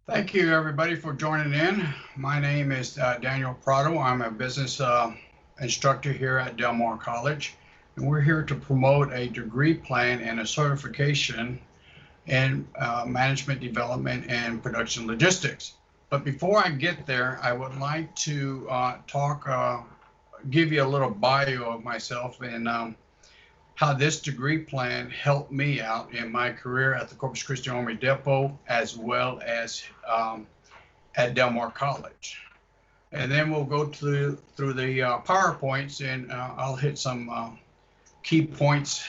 Thank you, everybody, for joining in. My name is Daniel Prado. I'm a business instructor here at Del Mar College, and we're here to promote a degree plan and a certification in management development and production logistics. But before I get there, I would like to give you a little bio of myself and how this degree plan helped me out in my career at the Corpus Christi Army Depot, as well as at Del Mar College. And then we'll go through the PowerPoints, and I'll hit some key points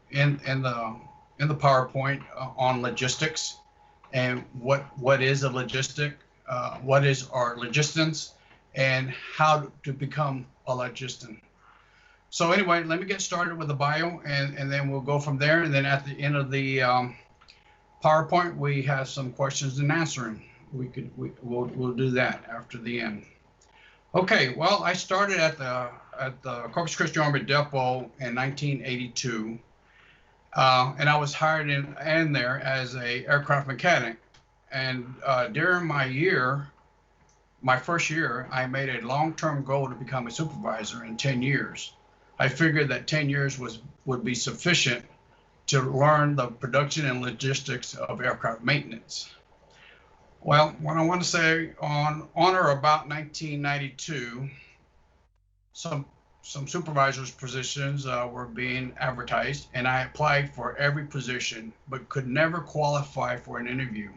in the PowerPoint on logistics and what is a logistic, what is our logistans, and how to become a logistan. So anyway, let me get started with the bio, and then we'll go from there. And then at the end of the PowerPoint, we have some questions and answering. We'll do that after the end. Okay, well, I started at the Corpus Christi Army Depot in 1982, and I was hired in there as a aircraft mechanic. And during my first year, I made a long-term goal to become a supervisor in 10 years. I figured that 10 years would be sufficient to learn the production and logistics of aircraft maintenance. Well, what I want to say on or about 1992, some supervisors' positions were being advertised, and I applied for every position, but could never qualify for an interview.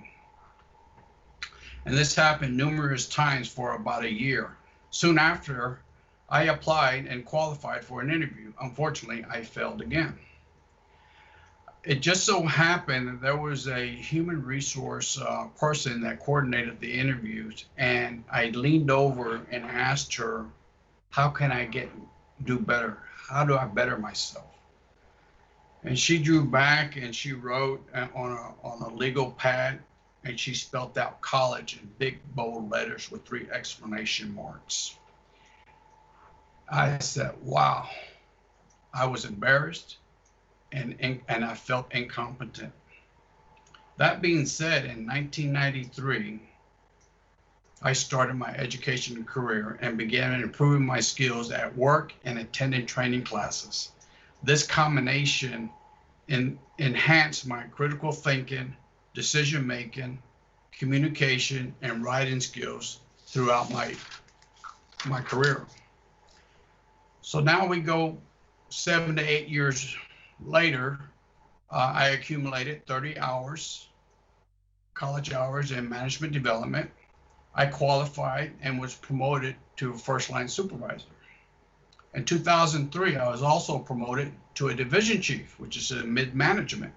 And this happened numerous times for about a year. Soon after, I applied and qualified for an interview. Unfortunately, I failed again. It just so happened that there was a human resource person that coordinated the interviews, and I leaned over and asked her, how can I do better? How do I better myself? And she drew back and she wrote on a legal pad, and she spelled out college in big bold letters with 3 exclamation marks. I said, wow. I was embarrassed and I felt incompetent. That being said, in 1993, I started my education career and began improving my skills at work and attending training classes. This combination enhanced my critical thinking, decision making, communication, and writing skills throughout my career. So now we go 7 to 8 years later. I accumulated 30 hours, college hours in management development. I qualified and was promoted to a first-line supervisor. In 2003, I was also promoted to a division chief, which is a mid-management.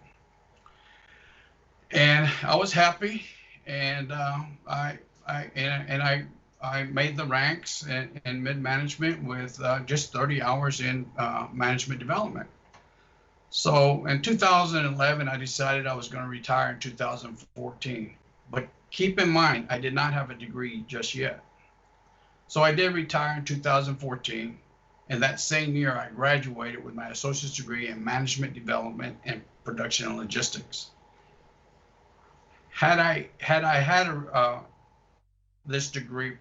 And I was happy, and I made the ranks in mid-management with just 30 hours in management development. So in 2011, I decided I was going to retire in 2014. But keep in mind, I did not have a degree just yet. So I did retire in 2014. And that same year, I graduated with my associate's degree in management development and production and logistics. Had I had this degree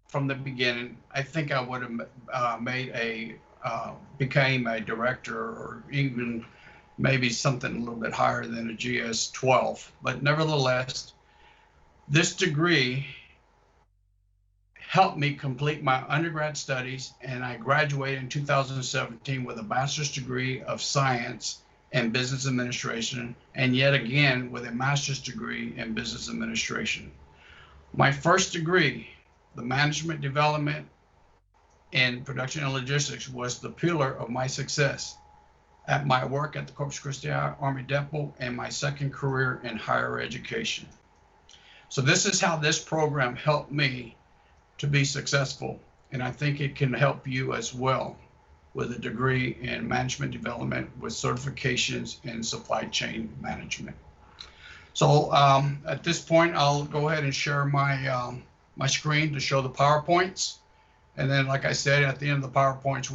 from the beginning, I think I would have became a director, or even maybe something a little bit higher than a GS 12. But nevertheless, this degree helped me complete my undergrad studies, and I graduated in 2017 with a bachelor's degree of science and business administration, and yet again with a master's degree in business administration. My first degree, the management development and production and logistics, was the pillar of my success at my work at the Corpus Christi Army Depot and my second career in higher education. So this is how this program helped me to be successful, and I think it can help you as well with a degree in management development with certifications in supply chain management. So at this point, I'll go ahead and share my my screen to show the PowerPoints. And then, like I said, at the end of the PowerPoints,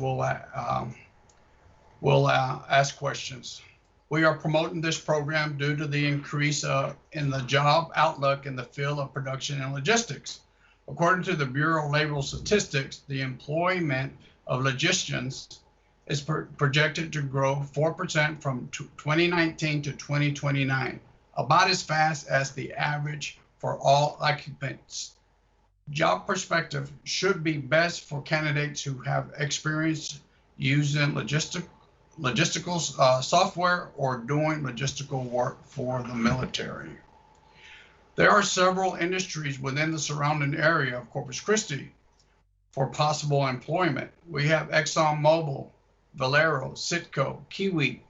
we'll ask questions. We are promoting this program due to the increase in the job outlook in the field of production and logistics. According to the Bureau of Labor Statistics, the employment of logisticians is projected to grow 4% from 2019 to 2029, about as fast as the average for all occupants. Job perspective should be best for candidates who have experience using logistical software or doing logistical work for the military. There are several industries within the surrounding area of Corpus Christi for possible employment. We have ExxonMobil, Valero, Citgo, Kiwi,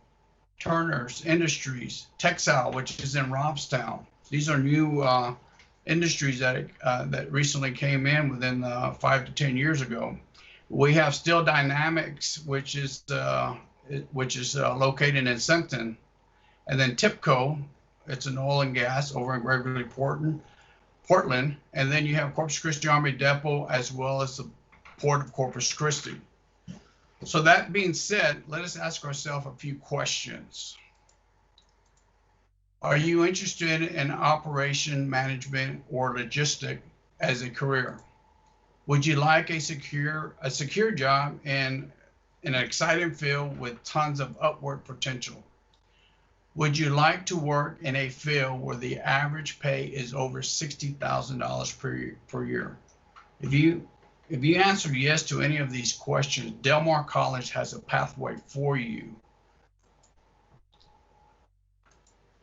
Turner's Industries, Texile, which is in Robstown. These are new industries that recently came in within 5 to 10 years ago. We have Steel Dynamics, which is located in Centon, and then TIPCO, it's an oil and gas over in Waverly, Portland, and then you have Corpus Christi Army Depot as well as the Port of Corpus Christi. So that being said, let us ask ourselves a few questions. Are you interested in operation management or logistic as a career? Would you like a secure job in an exciting field with tons of upward potential? Would you like to work in a field where the average pay is over $60,000 per year? If you answer yes to any of these questions, Del Mar College has a pathway for you.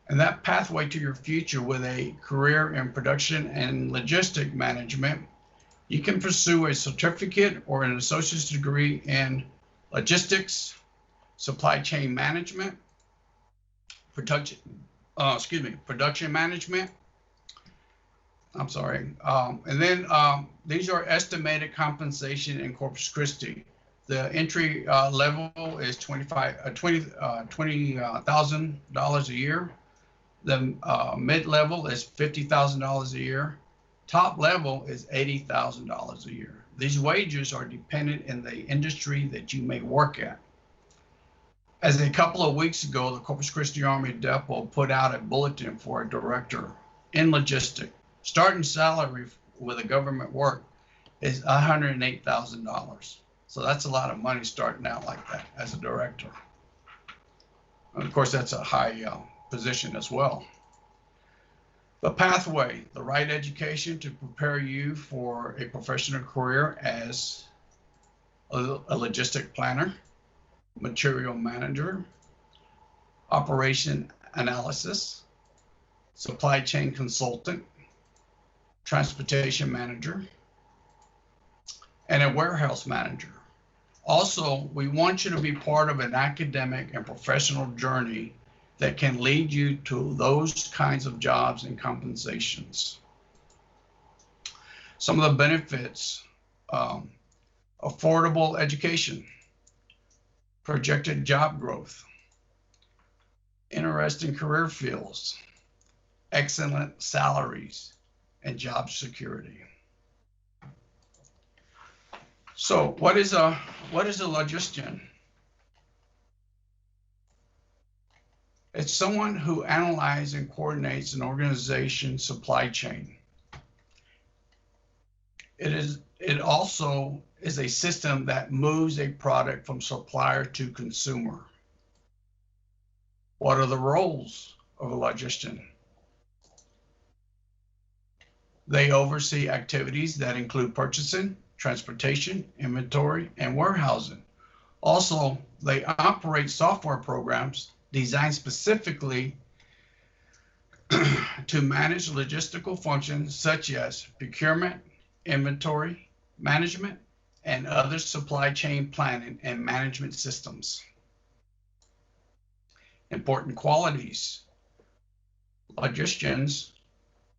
And that pathway to your future with a career in production and logistic management, you can pursue a certificate or an associate's degree in logistics, supply chain management, production management. I'm sorry. And then these are estimated compensation in Corpus Christi. The entry level is $20,000 a year. The mid-level is $50,000 a year. Top level is $80,000 a year. These wages are dependent in the industry that you may work at. As a couple of weeks ago, the Corpus Christi Army Depot put out a bulletin for a director in logistics. Starting salary with a government work is $108,000. So that's a lot of money starting out like that as a director. And of course, that's a high position as well. The pathway, the right education to prepare you for a professional career as a logistic planner, material manager, operation analysis, supply chain consultant, transportation manager, and a warehouse manager. Also, we want you to be part of an academic and professional journey that can lead you to those kinds of jobs and compensations. Some of the benefits, affordable education, projected job growth, interesting career fields, excellent salaries, and job security. So what is a logistician? It's someone who analyzes and coordinates an organization's supply chain. It also is a system that moves a product from supplier to consumer. What are the roles of a logistician? They oversee activities that include purchasing, transportation, inventory, and warehousing. Also, they operate software programs designed specifically to manage logistical functions such as procurement, inventory management, and other supply chain planning and management systems. Important qualities. Logisticians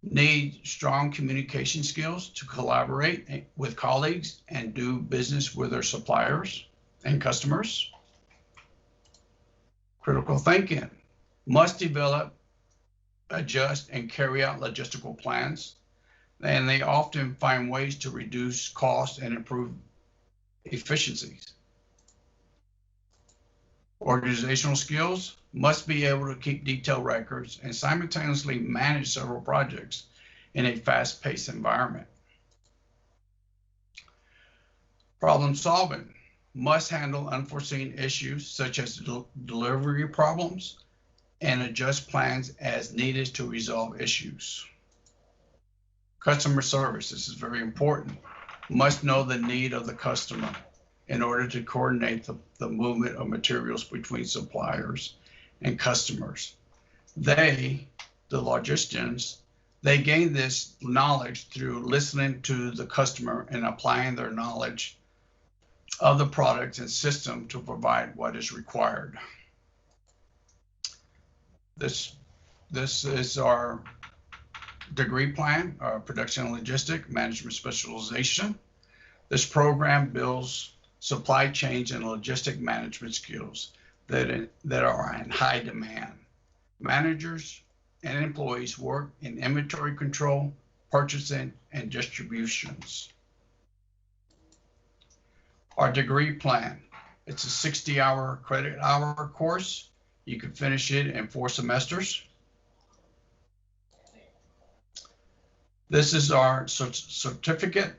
need strong communication skills to collaborate with colleagues and do business with their suppliers and customers. Critical thinking. Must develop, adjust, and carry out logistical plans. And they often find ways to reduce costs and improve efficiencies. Organizational skills must be able to keep detailed records and simultaneously manage several projects in a fast-paced environment. Problem solving must handle unforeseen issues such as delivery problems and adjust plans as needed to resolve issues. Customer service, this is very important, must know the need of the customer in order to coordinate the movement of materials between suppliers and customers. They, the logisticians, they gain this knowledge through listening to the customer and applying their knowledge of the product and system to provide what is required. This is our degree plan, our Production Logistic Management Specialization. This program builds supply chain and logistic management skills that are in high demand. Managers and employees work in inventory control, purchasing, and distributions. Our degree plan, it's a 60-hour credit hour course. You can finish it in 4 semesters. This is our certification,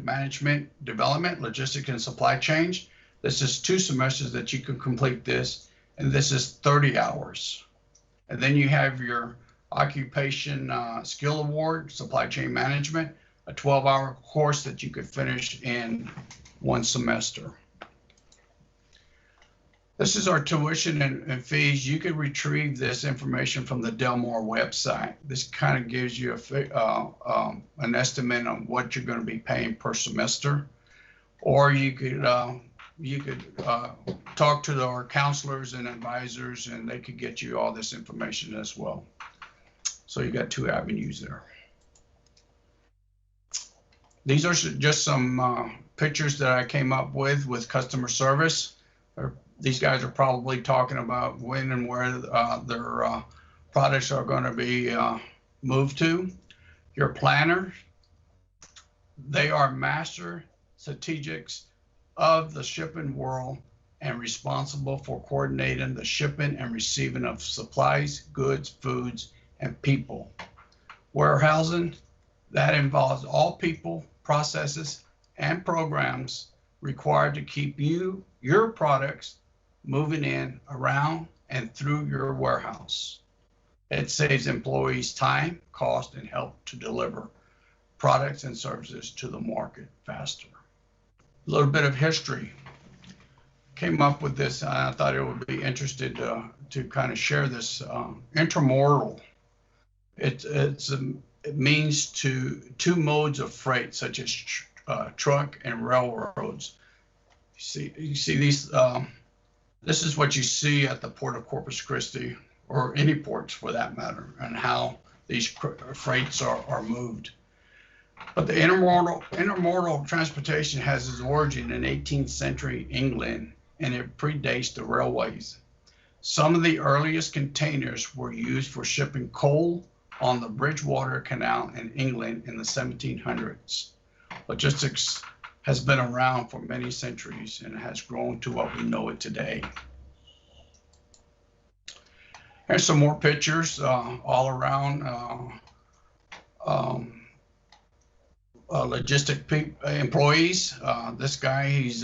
management, development, logistics, and supply chain. This is 2 semesters that you can complete this, and this is 30 hours. And then you have your occupation skill award, supply chain management, a 12-hour course that you could finish in 1 semester. This is our tuition and fees. You can retrieve this information from the Del Mar website. This kind of gives you an estimate on what you're going to be paying per semester, or you could talk to our counselors and advisors, and they could get you all this information as well. So you got 2 avenues there. These are just some pictures that I came up with customer service. These guys are probably talking about when and where their products are going to be moved to. Your planners, they are master strategics of the shipping world and responsible for coordinating the shipping and receiving of supplies, goods, foods, and people. Warehousing, that involves all people, processes, and programs required to keep your products moving in, around, and through your warehouse. It saves employees time, cost, and help to deliver products and services to the market faster. A little bit of history. Came up with this, and I thought it would be interesting to kind of share this. Intermodal. It means two modes of freight, such as truck and railroads. You see these. This is what you see at the port of Corpus Christi, or any ports for that matter, and how these freights are moved. But the intermodal transportation has its origin in 18th century England, and it predates the railways. Some of the earliest containers were used for shipping coal on the Bridgewater Canal in England in the 1700s. Logistics has been around for many centuries and has grown to what we know it today. Here's some more pictures all around logistic employees. This guy, he's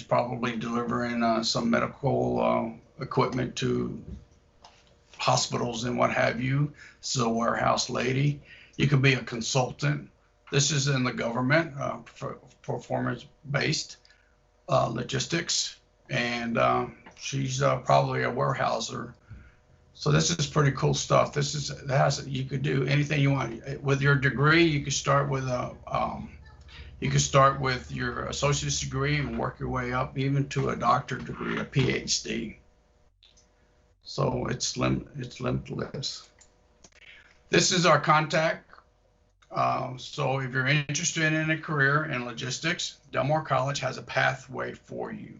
probably delivering some medical equipment to hospitals and what have you. This is a warehouse lady. You could be a consultant. This is in the government, performance-based logistics, and she's probably a warehouser. So this is pretty cool stuff. You could do anything you want with your degree. You could start with your associate's degree and work your way up even to a doctorate degree, a PhD. So it's limitless. This is our contact. So if you're interested in a career in logistics, Del Mar College has a pathway for you.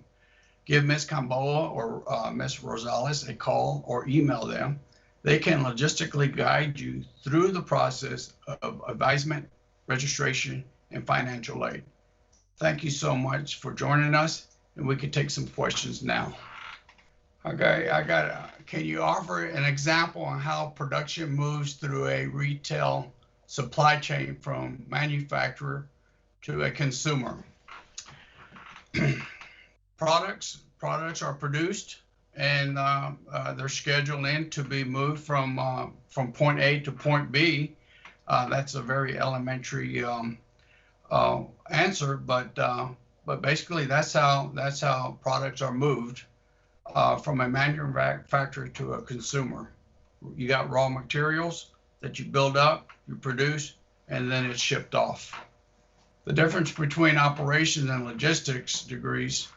Give Ms. Camboa or Ms. Rosales a call or email them. They can logistically guide you through the process of advisement, registration, and financial aid. Thank you so much for joining us, and we can take some questions now. Okay, can you offer an example on how production moves through a retail supply chain from manufacturer to a consumer? Products are produced and they're scheduled in to be moved from point A to point B. That's a very elementary answer, but basically that's how products are moved from a manufacturer to a consumer. You got raw materials that you build up, you produce, and then it's shipped off. The difference between operations and logistics degrees,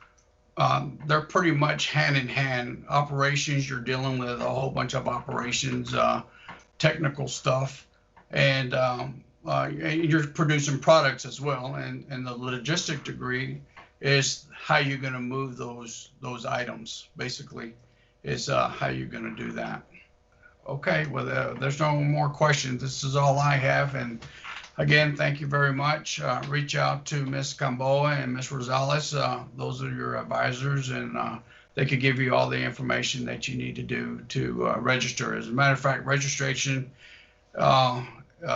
they're pretty much hand in hand. Operations, you're dealing with a whole bunch of operations, technical stuff, and you're producing products as well. And the logistic degree is how you're going to move those items. Basically, is how you're going to do that. Okay, well, there's no more questions. This is all I have, and again, thank you very much. Reach out to Ms. Gamboa and Ms. Rosales. Those are your advisors, and they could give you all the information that you need to do to register. As a matter of fact, registration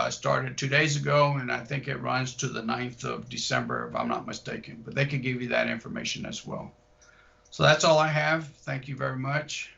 started 2 days ago, and I think it runs to the 9th of December, if I'm not mistaken. But they could give you that information as well. So that's all I have. Thank you very much.